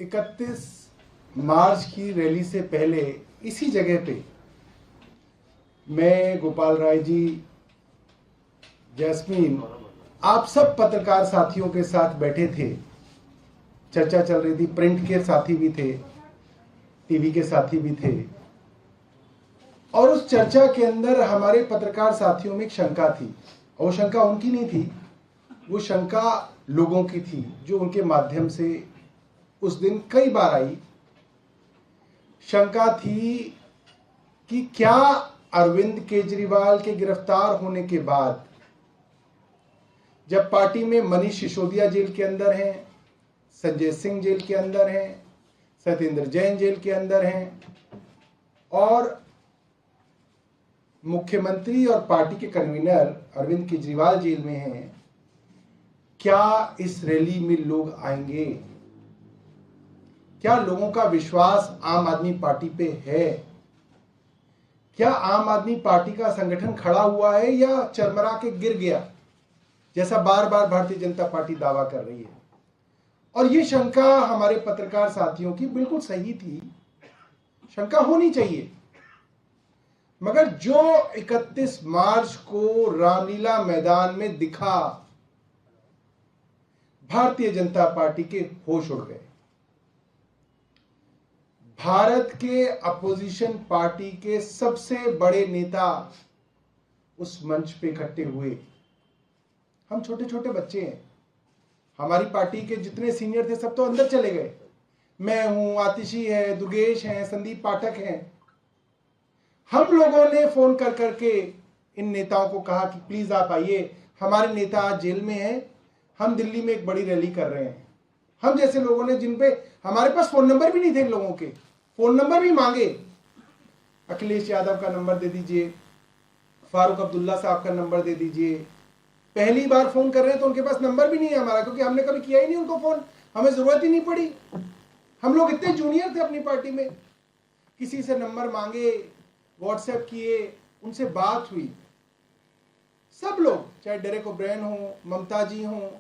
31 मार्च की रैली से पहले इसी जगह पे मैं, गोपाल राय जी, जैस्मीन, आप सब पत्रकार साथियों के साथ बैठे थे। चर्चा चल रही थी, प्रिंट के साथी भी थे, टीवी के साथी भी थे। और उस चर्चा के अंदर हमारे पत्रकार साथियों में एक शंका थी। और वो शंका उनकी नहीं थी, वो शंका लोगों की थी जो उनके माध्यम से उस दिन कई बार आई। शंका थी कि क्या अरविंद केजरीवाल के गिरफ्तार होने के बाद, जब पार्टी में मनीष सिसोदिया जेल के अंदर हैं, संजय सिंह जेल के अंदर हैं, सत्येंद्र जैन जेल के अंदर हैं और मुख्यमंत्री और पार्टी के कन्वीनर अरविंद केजरीवाल जेल में हैं, क्या इस रैली में लोग आएंगे? क्या लोगों का विश्वास आम आदमी पार्टी पे है? क्या आम आदमी पार्टी का संगठन खड़ा हुआ है या चरमरा के गिर गया, जैसा बार बार भारतीय जनता पार्टी दावा कर रही है? और ये शंका हमारे पत्रकार साथियों की बिल्कुल सही थी। शंका होनी चाहिए, मगर जो 31 मार्च को रामलीला मैदान में दिखा, भारतीय जनता पार्टी के होश उड़ गए। भारत के अपोजिशन पार्टी के सबसे बड़े नेता उस मंच पे इकट्ठे हुए। हम छोटे छोटे बच्चे हैं, हमारी पार्टी के जितने सीनियर थे सब तो अंदर चले गए। मैं हूं, आतिशी है, दुर्गेश हैं, संदीप पाठक हैं। हम लोगों ने फोन कर करके इन नेताओं को कहा कि प्लीज आप आइए, हमारे नेता आज जेल में हैं, हम दिल्ली में एक बड़ी रैली कर रहे हैं। हम जैसे लोगों ने, जिन पे हमारे पास फोन नंबर भी नहीं थे, लोगों के फोन नंबर भी मांगे। अखिलेश यादव का नंबर दे दीजिए, फारूक अब्दुल्ला साहब का नंबर दे दीजिए। पहली बार फोन कर रहे हैं तो उनके पास नंबर भी नहीं है हमारा, क्योंकि हमने कभी किया ही नहीं उनको फोन, हमें जरूरत ही नहीं पड़ी। हम लोग इतने जूनियर थे अपनी पार्टी में, किसी से नंबर मांगे, व्हाट्सएप किए, उनसे बात हुई। सब लोग, चाहे डेरेक ओब्रायन हो, ममता जी हो,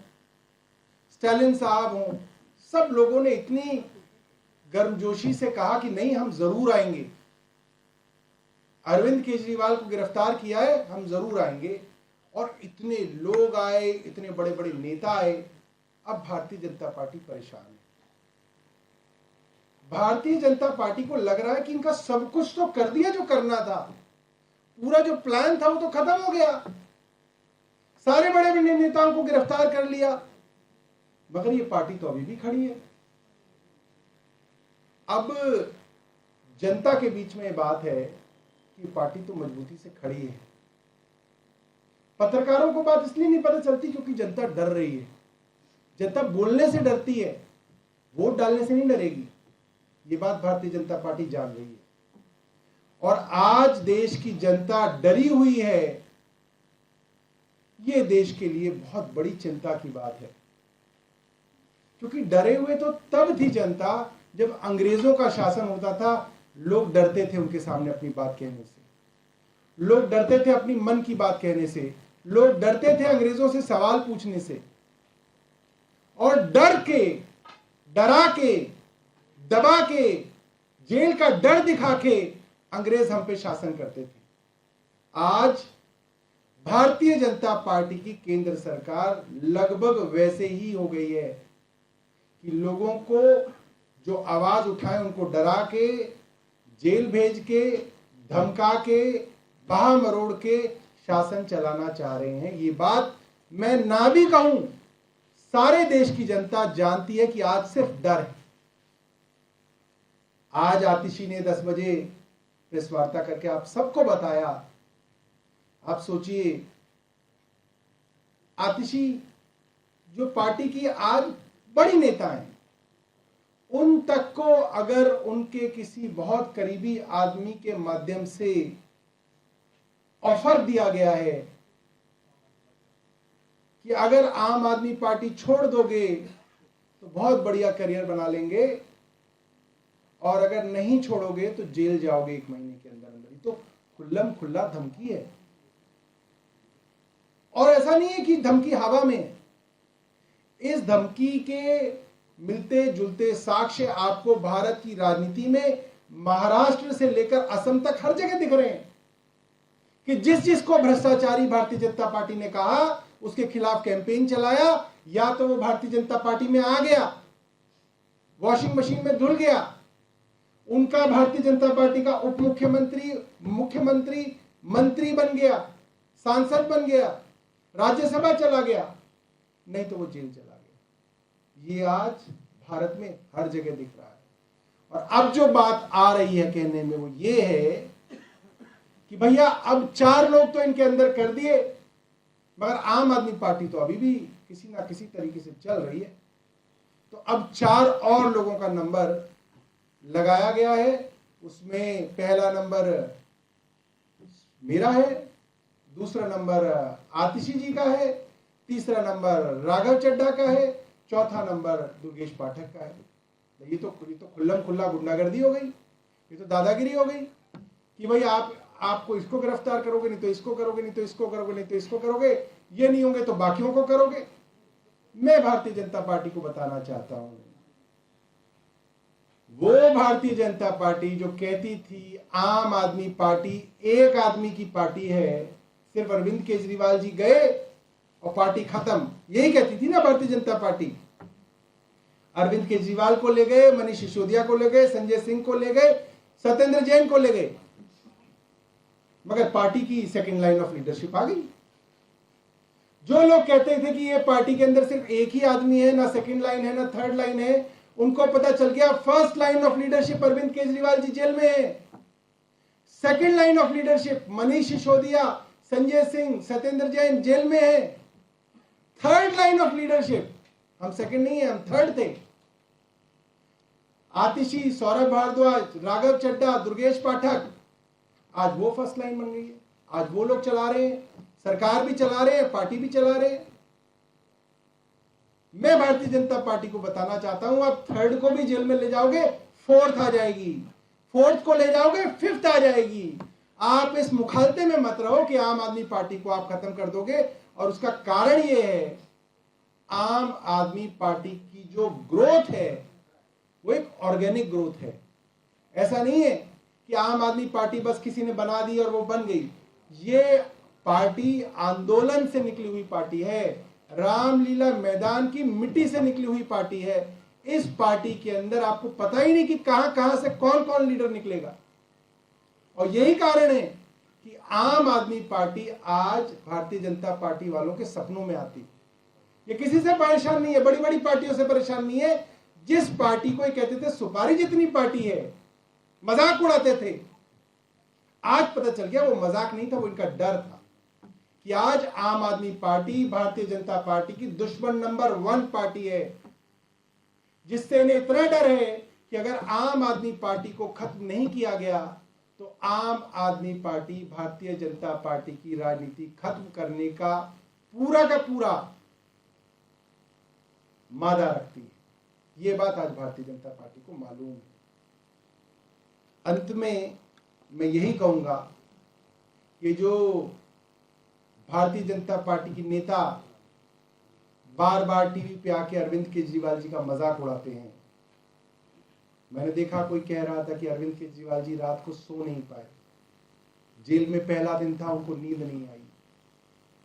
स्टालिन साहब हो, सब लोगों ने इतनी गर्मजोशी से कहा कि नहीं, हम जरूर आएंगे। अरविंद केजरीवाल को गिरफ्तार किया है, हम जरूर आएंगे। और इतने लोग आए, इतने बड़े बड़े नेता आए। अब भारतीय जनता पार्टी परेशान है। भारतीय जनता पार्टी को लग रहा है कि इनका सब कुछ तो कर दिया जो करना था, पूरा जो प्लान था वो तो खत्म हो गया, सारे बड़े बड़े नेताओं को गिरफ्तार कर लिया, मगर ये पार्टी तो अभी भी खड़ी है। अब जनता के बीच में ये बात है कि पार्टी तो मजबूती से खड़ी है। पत्रकारों को बात इसलिए नहीं पता चलती क्योंकि जनता डर रही है। जनता बोलने से डरती है, वोट डालने से नहीं डरेगी। ये बात भारतीय जनता पार्टी जान रही है। और आज देश की जनता डरी हुई है। ये देश के लिए बहुत बड़ी चिंता की बात है, क्योंकि डरे हुए तो तब थी जनता जब अंग्रेजों का शासन होता था। लोग डरते थे उनके सामने अपनी बात कहने से, लोग डरते थे अपनी मन की बात कहने से, लोग डरते थे अंग्रेजों से सवाल पूछने से। और डर के, डरा के, दबा के, जेल का डर दिखा के अंग्रेज हम पे शासन करते थे। आज भारतीय जनता पार्टी की केंद्र सरकार लगभग वैसे ही हो गई है कि लोगों को जो आवाज उठाए उनको डरा के, जेल भेज के, धमका के, बाह मरोड़ के शासन चलाना चाह रहे हैं। ये बात मैं ना भी कहूं, सारे देश की जनता जानती है कि आज सिर्फ डर है। आज आतिशी ने 10 बजे प्रेस वार्ता करके आप सबको बताया। आप सोचिए, आतिशी जो पार्टी की आज बड़ी नेता हैं, उन तक को अगर उनके किसी बहुत करीबी आदमी के माध्यम से ऑफर दिया गया है कि अगर आम आदमी पार्टी छोड़ दोगे तो बहुत बढ़िया करियर बना लेंगे, और अगर नहीं छोड़ोगे तो जेल जाओगे 1 महीने के अंदर अंदर, तो खुल्लम खुल्ला धमकी है। और ऐसा नहीं है कि धमकी हवा में है। इस धमकी के मिलते जुलते साक्ष्य आपको भारत की राजनीति में महाराष्ट्र से लेकर असम तक हर जगह दिख रहे हैं कि जिसको भ्रष्टाचारी भारतीय जनता पार्टी ने कहा उसके खिलाफ कैंपेन चलाया, या तो वो भारतीय जनता पार्टी में आ गया, वॉशिंग मशीन में धुल गया, उनका भारतीय जनता पार्टी का उप मुख्यमंत्री, मुख्यमंत्री, मंत्री बन गया, सांसद बन गया, राज्यसभा चला गया, नहीं तो वो जेल चला गया। ये आज भारत में हर जगह दिख रहा है। और अब जो बात आ रही है कहने में वो ये है कि भैया अब 4 लोग तो इनके अंदर कर दिए, मगर आम आदमी पार्टी तो अभी भी किसी ना किसी तरीके से चल रही है, तो अब 4 और लोगों का नंबर लगाया गया है। उसमें पहला नंबर मेरा है, दूसरा नंबर आतिशी जी का है, तीसरा नंबर राघव चड्ढा का है, चौथा नंबर दुर्गेश पाठक का है। ये तो खुल्लम खुल्ला गुंडागर्दी हो गई, ये तो दादागिरी हो गई कि भाई आपको इसको गिरफ्तार करोगे, नहीं तो इसको करोगे, नहीं तो इसको करोगे, नहीं तो इसको करोगे, ये नहीं होंगे तो बाकियों को करोगे। मैं भारतीय जनता पार्टी को बताना चाहता हूं, वो भारतीय जनता पार्टी जो कहती थी आम आदमी पार्टी एक आदमी की पार्टी है, सिर्फ अरविंद केजरीवाल जी गए और पार्टी खत्म, यही कहती थी ना भारतीय जनता पार्टी। अरविंद केजरीवाल को ले गए, मनीष सिसोदिया को ले गए, संजय सिंह को ले गए, सत्येंद्र जैन को ले गए, मगर पार्टी की सेकंड लाइन ऑफ लीडरशिप आ गई। जो लोग कहते थे कि ये पार्टी के अंदर सिर्फ एक ही आदमी है, ना सेकंड लाइन है ना थर्ड लाइन है, उनको पता चल गया first line of leadership Arvind Kejriwal ji jail में है, second line of leadership Manish Sisodia, Sanjay Singh, Satyendar Jain jail में है, थर्ड लाइन ऑफ लीडरशिप हम सेकंड नहीं है, हम थर्ड थे। आतिशी, सौरभ भारद्वाज, राघव चड्ढा, दुर्गेश पाठक, आज वो फर्स्ट लाइन बन गई है। आज वो लोग चला रहे हैं, सरकार भी चला रहे हैं, पार्टी भी चला रहे हैं। मैं भारतीय जनता पार्टी को बताना चाहता हूं, आप थर्ड को भी जेल में ले जाओगे, फोर्थ आ जाएगी, फोर्थ को ले जाओगे, फिफ्थ आ जाएगी। आप इस मुखालते में मत रहो कि आम आदमी पार्टी को आप खत्म कर दोगे। और उसका कारण यह है, आम आदमी पार्टी की जो ग्रोथ है वो एक ऑर्गेनिक ग्रोथ है। ऐसा नहीं है कि आम आदमी पार्टी बस किसी ने बना दी और वो बन गई। ये पार्टी आंदोलन से निकली हुई पार्टी है, रामलीला मैदान की मिट्टी से निकली हुई पार्टी है। इस पार्टी के अंदर आपको पता ही नहीं कि कहां कहां से कौन कौन लीडर निकलेगा। और यही कारण है कि आम आदमी पार्टी आज भारतीय जनता पार्टी वालों के सपनों में आती है। ये किसी से परेशान नहीं है, बड़ी बड़ी पार्टियों से परेशान नहीं है। जिस पार्टी को ये कहते थे सुपारी जितनी पार्टी है, मजाक उड़ाते थे, आज पता चल गया वो मजाक नहीं था, वो इनका डर था कि आज आम आदमी पार्टी भारतीय जनता पार्टी की दुश्मन नंबर 1 पार्टी है, जिससे इन्हें इतना डर है कि अगर आम आदमी पार्टी को खत्म नहीं किया गया तो आम आदमी पार्टी भारतीय जनता पार्टी की राजनीति खत्म करने का पूरा मादा रखती है। यह बात आज भारतीय जनता पार्टी को मालूम है। अंत में मैं यही कहूंगा कि जो भारतीय जनता पार्टी की नेता बार बार टीवी पे आके अरविंद केजरीवाल जी का मजाक उड़ाते हैं, मैंने देखा कोई कह रहा था कि अरविंद केजरीवाल जी रात को सो नहीं पाए, जेल में पहला दिन था, उनको नींद नहीं आई।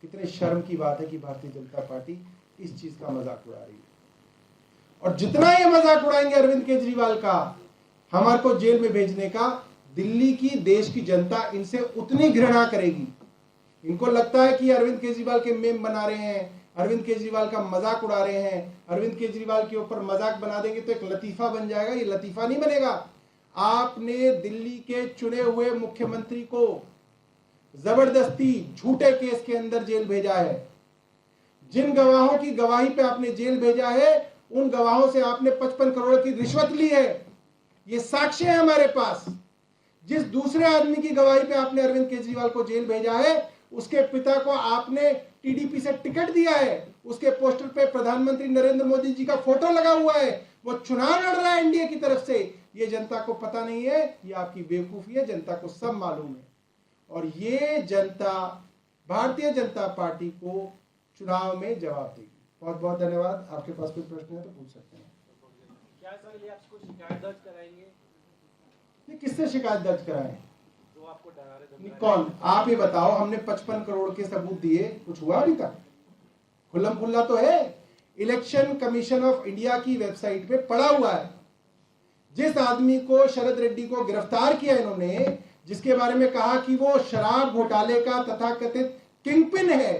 कितने शर्म की बात है कि भारतीय जनता पार्टी इस चीज का मजाक उड़ा रही है। और जितना ये मजाक उड़ाएंगे अरविंद केजरीवाल का, हमारे को जेल में भेजने का, दिल्ली की देश की जनता इनसे उतनी घृणा करेगी। इनको लगता है कि अरविंद केजरीवाल के मेम बना रहे हैं, अरविंद केजरीवाल का मजाक उड़ा रहे हैं, अरविंद केजरीवाल के ऊपर मजाक बना देंगे तो एक लतीफा बन जाएगा। ये लतीफा नहीं बनेगा। आपने दिल्ली के चुने हुए मुख्यमंत्री को जबरदस्ती झूठे केस के अंदर जेल भेजा है। जिन गवाहों की गवाही पे आपने जेल भेजा है, उन गवाहों से आपने 55 करोड़ की रिश्वत ली है। ये साक्ष्य है हमारे पास। जिस दूसरे आदमी की गवाही पे आपने अरविंद केजरीवाल को जेल भेजा है, उसके पिता को आपने टीडीपी से टिकट दिया है, उसके पोस्टर पे प्रधानमंत्री नरेंद्र मोदी जी का फोटो लगा हुआ है, वो चुनाव लड़ रहा है एनडीए की तरफ से। ये जनता को पता नहीं है, ये आपकी बेवकूफी है, जनता को सब मालूम है। और ये जनता भारतीय जनता पार्टी को चुनाव में जवाब देगी। बहुत बहुत धन्यवाद। आपके पास कोई प्रश्न है तो पूछ सकते हैं। पंचायत से लिए आपको शिकायत दर्ज कराएंगे? ये किससे शिकायत दर्ज कराएं? जो आपको डरा रहे थे। कौन? आप ही बताओ। हमने 55 करोड़ के सबूत दिए, कुछ हुआ अभी तक? खुल्लम खुल्ला तो है, इलेक्शन कमीशन ऑफ इंडिया की वेबसाइट पे पड़ा हुआ है। जिस आदमी को शरद रेड्डी को गिरफ्तार किया इन्होंने, जिसके बारे में कहा कि वो शराब घोटाले का तथाकथित किंगपिन है,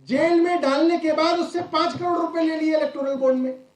जेल में डालने के बाद उससे 5 करोड़ रुपए ले लिए इलेक्टोरल बॉन्ड में।